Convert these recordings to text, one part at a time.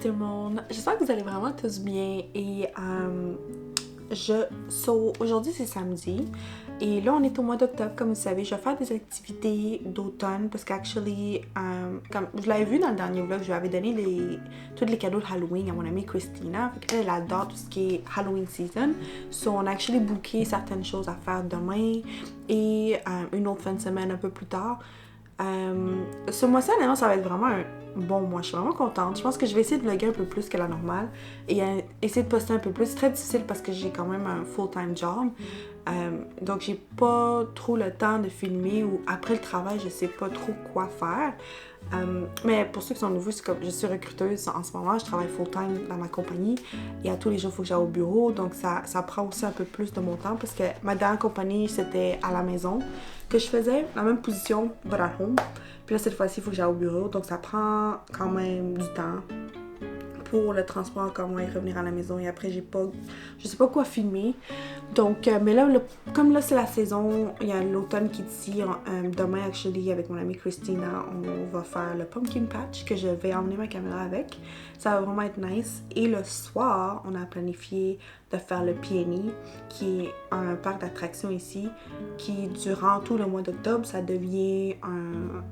tout le monde, j'espère que vous allez vraiment tous bien et aujourd'hui c'est samedi et là on est au mois d'octobre comme vous savez, je vais faire des activités d'automne parce qu'actually, comme vous l'avez vu dans le dernier vlog, je lui avais donné tous les cadeaux de Halloween à mon amie Christina, elle adore tout ce qui est Halloween season, so on a actually booké certaines choses à faire demain et une autre fin de semaine un peu plus tard. Ce mois-ci, honnêtement, ça va être vraiment un bon mois. Je suis vraiment contente. Je pense que je vais essayer de vlogger un peu plus que la normale et essayer de poster un peu plus. C'est très difficile parce que j'ai quand même un full-time job. Donc, j'ai pas trop le temps de filmer ou après le travail, je sais pas trop quoi faire. Mais pour ceux qui sont nouveaux, c'est comme je suis recruteuse en ce moment, je travaille full-time dans ma compagnie et à tous les jours, il faut que j'aille au bureau. Donc, ça prend aussi un peu plus de mon temps parce que ma dernière compagnie, c'était à la maison que je faisais, la même position, but at home. Puis là, cette fois-ci, il faut que j'aille au bureau. Donc, ça prend quand même du temps pour le transport en commun et revenir à la maison. Et après, je sais pas quoi filmer. Donc, mais là, comme là, c'est la saison, il y a l'automne qui tire. Demain, actually, avec mon amie Christina, on va faire le pumpkin patch que je vais emmener ma caméra avec. Ça va vraiment être nice. Et le soir, on a planifié de faire le PNI, qui est un parc d'attractions ici, qui, durant tout le mois d'octobre, ça devient un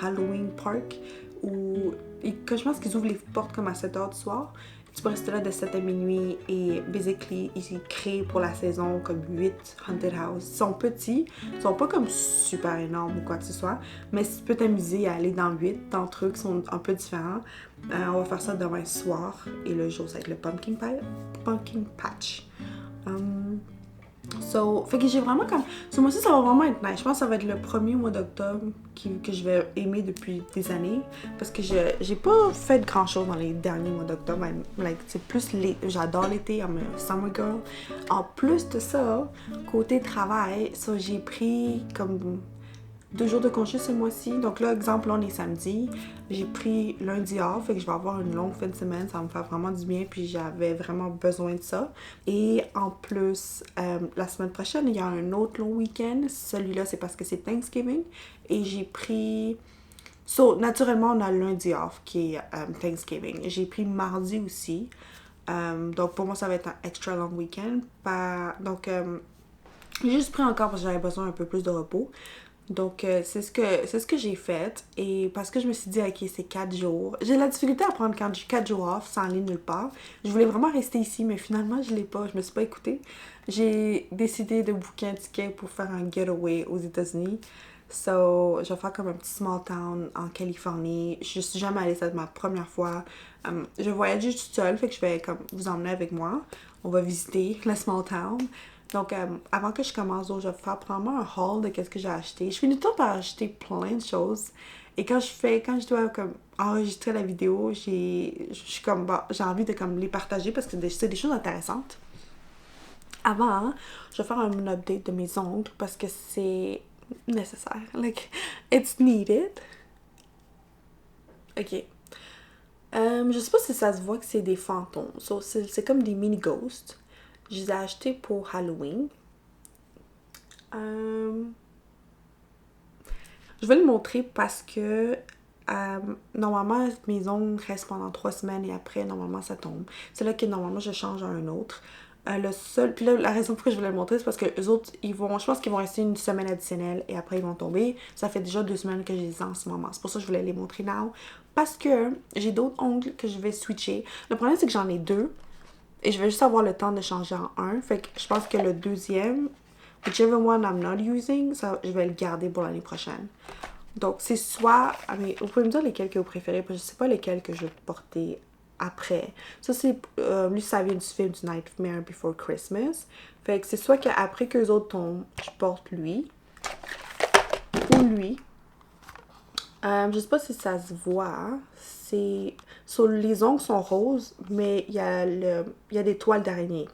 Halloween park où je pense qu'ils ouvrent les portes comme à 7h du soir. Tu peux rester là de 7 à minuit et basically ils créent pour la saison comme 8 haunted house. Ils sont petits, ils sont pas comme super énormes ou quoi que ce soit, mais si tu peux t'amuser à aller dans 8 d'entre eux qui sont un peu différents. On va faire ça demain soir et le jour ça va être le pumpkin patch. Fait que j'ai vraiment comme... Ce mois-ci, ça va vraiment être nice. Je pense que ça va être le premier mois d'octobre que je vais aimer depuis des années. Parce que j'ai pas fait grand-chose dans les derniers mois d'octobre. Like, c'est plus j'adore l'été, I'm a summer girl. En plus de ça, côté travail, j'ai pris comme 2 jours de congé ce mois-ci. Donc là, exemple, là, on est samedi. J'ai pris lundi off, fait que je vais avoir une longue fin de semaine. Ça va me faire vraiment du bien, puis j'avais vraiment besoin de ça. Et en plus, la semaine prochaine, il y a un autre long week-end. Celui-là, c'est parce que c'est Thanksgiving. Et j'ai pris... naturellement, on a lundi off, qui est Thanksgiving. J'ai pris mardi aussi. Donc, pour moi, ça va être un extra long week-end. Donc, j'ai juste pris encore parce que j'avais besoin un peu plus de repos. Donc, c'est ce que j'ai fait. Et parce que je me suis dit, ok, c'est 4 jours. J'ai la difficulté à prendre 4 jours off sans aller nulle part. Je voulais vraiment rester ici, mais finalement, je l'ai pas. Je me suis pas écoutée. J'ai décidé de booker un ticket pour faire un getaway aux États-Unis. So, je vais faire comme un petit small town en Californie. Je suis jamais allée, c'est ma première fois. Je voyage toute seule, fait que je vais comme vous emmener avec moi. On va visiter le small town. Donc, avant que je commence, je vais faire probablement un haul de qu'est-ce que j'ai acheté. Je finis tout le temps par acheter plein de choses. Et quand je dois comme enregistrer la vidéo, je suis comme, bon, j'ai envie de comme les partager parce que c'est des choses intéressantes. Avant, je vais faire un update de mes ongles parce que c'est nécessaire. Like, it's needed. Ok. Je sais pas si ça se voit que c'est des fantômes. So, c'est comme des mini ghosts. Je les ai achetés pour Halloween. Je vais le montrer parce que normalement mes ongles restent pendant 3 semaines et après normalement ça tombe. C'est là que normalement je change à un autre. Puis là, la raison pour laquelle je voulais le montrer, c'est parce que eux autres, je pense qu'ils vont rester une semaine additionnelle et après ils vont tomber. Ça fait déjà 2 semaines que je les ai en ce moment. C'est pour ça que je voulais les montrer now. Parce que j'ai d'autres ongles que je vais switcher. Le problème, c'est que j'en ai 2. Et je vais juste avoir le temps de changer en un. Fait que je pense que le deuxième, whichever one I'm not using, ça, je vais le garder pour l'année prochaine. Donc, c'est soit... vous pouvez me dire lesquels que vous préférez, parce que je sais pas lesquels que je vais porter après. Ça, c'est... lui, ça vient du film du Nightmare Before Christmas. Fait que c'est soit qu'après qu'eux autres tombent, je porte lui. Ou lui. Je sais pas si ça se voit. Les ongles sont roses, mais il y a des toiles d'araignée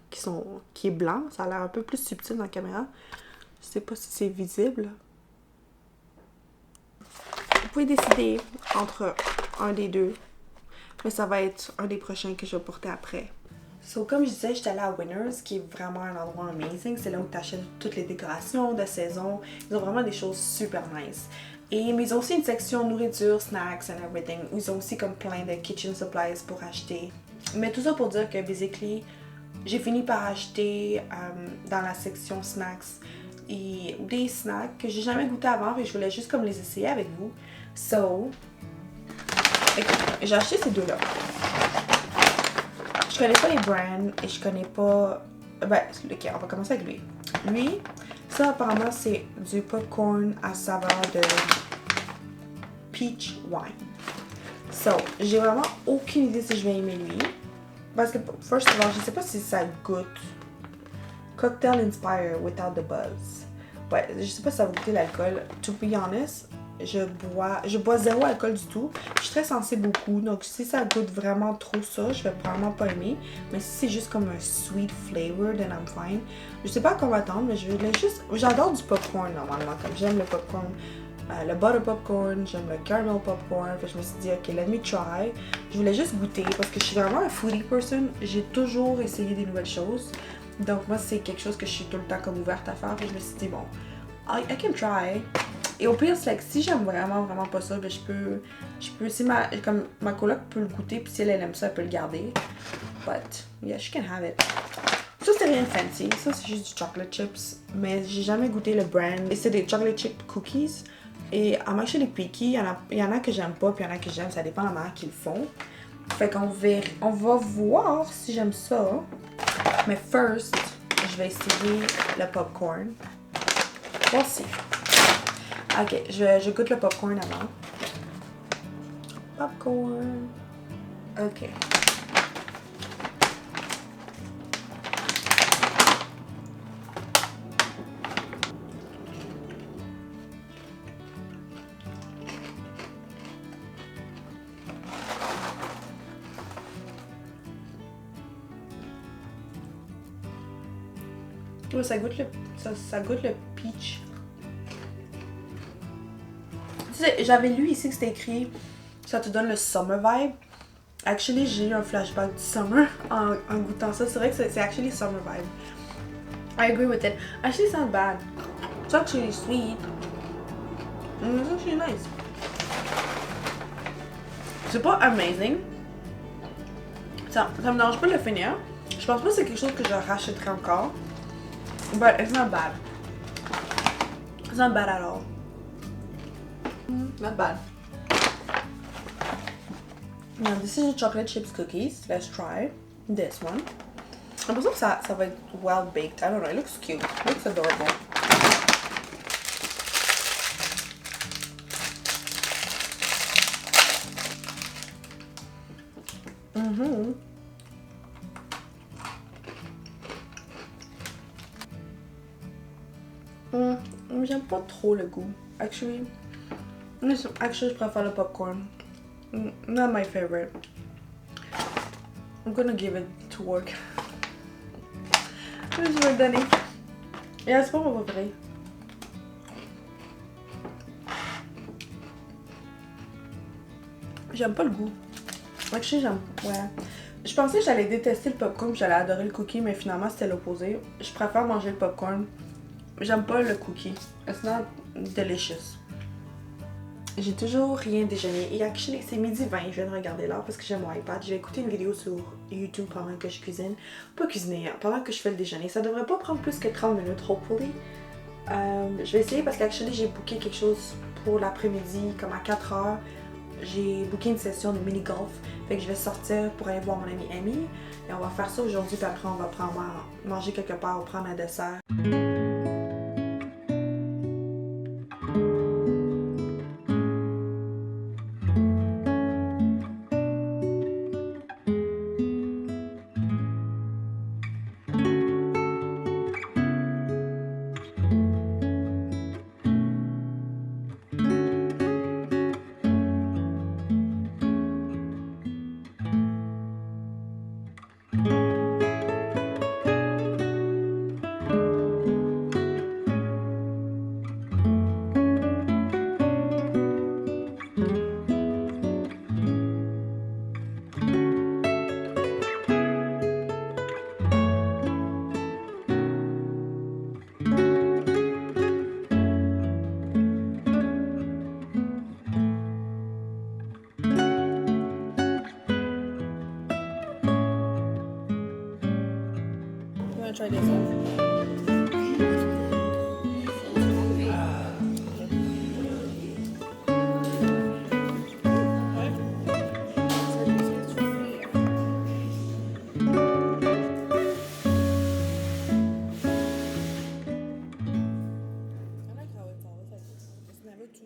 qui est blanc. Ça a l'air un peu plus subtil dans la caméra. Je sais pas si c'est visible. Vous pouvez décider entre un des deux. Mais ça va être un des prochains que je vais porter après. So, comme je disais, j'étais allée à Winners, qui est vraiment un endroit amazing. C'est là où tu achètes toutes les décorations de saison. Ils ont vraiment des choses super nice. Mais ils ont aussi une section nourriture, snacks and everything. Ils ont aussi comme plein de kitchen supplies pour acheter. Mais tout ça pour dire que, basically, j'ai fini par acheter dans la section snacks et des snacks que j'ai jamais goûté avant et je voulais juste comme les essayer avec vous. So, j'ai acheté ces deux-là. Je connais pas les brands et je connais pas... Ben, ok, on va commencer avec lui. Lui, ça apparemment c'est du popcorn à saveur de peach wine. So, j'ai vraiment aucune idée si je vais aimer lui. Parce que, first of all, je sais pas si ça goûte cocktail inspired without the buzz. Ouais, je sais pas si ça va goûter l'alcool. To be honest, je bois zéro alcool du tout. Je suis très sensible au goût, donc si ça goûte vraiment trop ça, je vais probablement pas aimer. Mais si c'est juste comme un sweet flavor, then I'm fine. Je sais pas à quoi m'attendre, mais je voulais juste... J'adore du popcorn normalement, comme j'aime le popcorn. Le butter popcorn, j'aime le caramel popcorn. Fait que je me suis dit, ok, let me try. Je voulais juste goûter parce que je suis vraiment un foodie person. J'ai toujours essayé des nouvelles choses. Donc moi, c'est quelque chose que je suis tout le temps comme ouverte à faire. Puis je me suis dit, bon, I can try. Et au pire, c'est like, si j'aime vraiment pas ça, ben je peux, si ma coloc peut le goûter, puis si elle aime ça, elle peut le garder. But, yeah, she can have it. Ça, c'est rien de fancy. Ça, c'est juste du chocolate chips. Mais j'ai jamais goûté le brand. Et c'est des chocolate chip cookies. Et I'm actually picky, il y en a que j'aime pas, puis il y en a que j'aime, ça dépend de la manière qu'ils le font. Fait qu'on va voir si j'aime ça. Mais first, je vais essayer le popcorn. Voici. Ok, je goûte le popcorn avant. Popcorn. Ok. Ouais, ça goûte le peach. Tu sais, j'avais lu ici que c'était écrit ça te donne le summer vibe. Actually, j'ai eu un flashback du summer en goûtant ça. C'est vrai que c'est actually summer vibe. I agree with it. Actually, it's not bad. It's actually sweet. It's actually nice. C'est pas amazing. Ça me dérange pas de le finir. Je pense pas que c'est quelque chose que je rachèterai encore. But it's not bad. It's not bad at all. Not bad. Now this is the chocolate chips cookies. Let's try this one. J'ai l'impression que ça va être well baked. I don't know. It looks cute. It looks adorable. J'aime pas trop le goût. Actually, je préfère le popcorn. Not my favorite. I'm gonna give it to work. Je vais le donner. Yeah, c'est pas mon préféré. J'aime pas le goût. Actually, ouais. Je pensais que j'allais détester le popcorn, j'allais adorer le cookie, mais finalement c'était l'opposé. Je préfère manger le popcorn. J'aime pas le cookie. It's not delicious. J'ai toujours rien déjeuné. Et actually, c'est 12h20. Je viens de regarder l'heure parce que j'ai mon iPad. Je vais écouter une vidéo sur YouTube pendant que je cuisine. Pas cuisiner, pendant que je fais le déjeuner. Ça devrait pas prendre plus que 30 minutes, hopefully. Je vais essayer parce qu'actually, j'ai booké quelque chose pour l'après-midi, comme à 4h. J'ai booké une session de mini-golf. Fait que je vais sortir pour aller voir mon ami Amy. Et on va faire ça aujourd'hui. Puis après, on va manger quelque part ou prendre un dessert.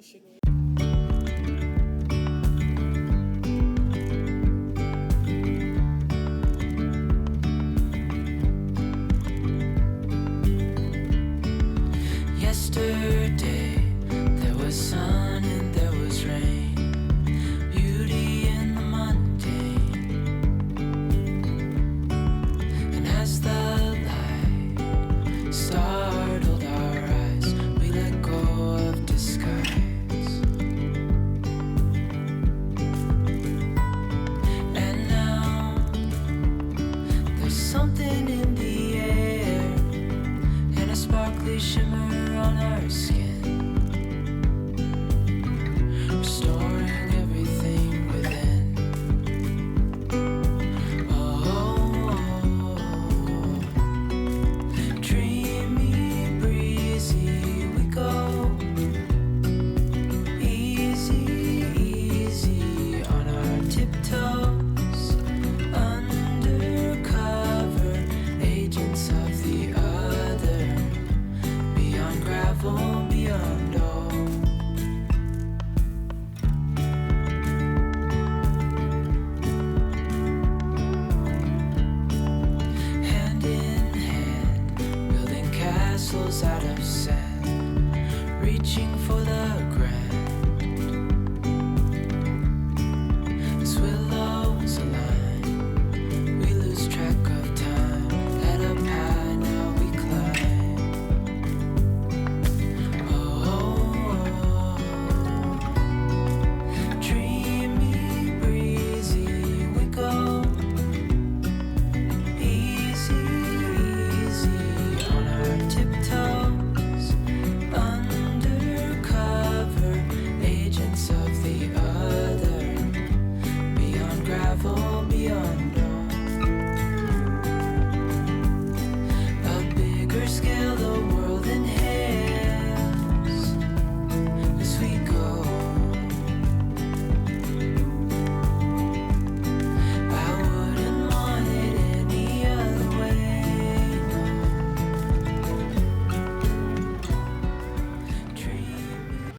coucher. Yesterday, there was sun and there was rain, beauty in the mundane. And as the light startled our eyes, we let go of disguise. And now, there's something in the air, and a sparkly shimmer on our skin, restoring everything within. Oh, dreamy, breezy, we go easy, easy on our tiptoes, undercover agents of the other, beyond gravel, beyond all. Hand in hand, building castles out of sand, reaching for the grand. As willows align, we lose track of time. Head up high, now we climb. Oh, dreamy, breezy, we go easy, easy on our tiptoes, undercover agents of the other, beyond gravel, beyond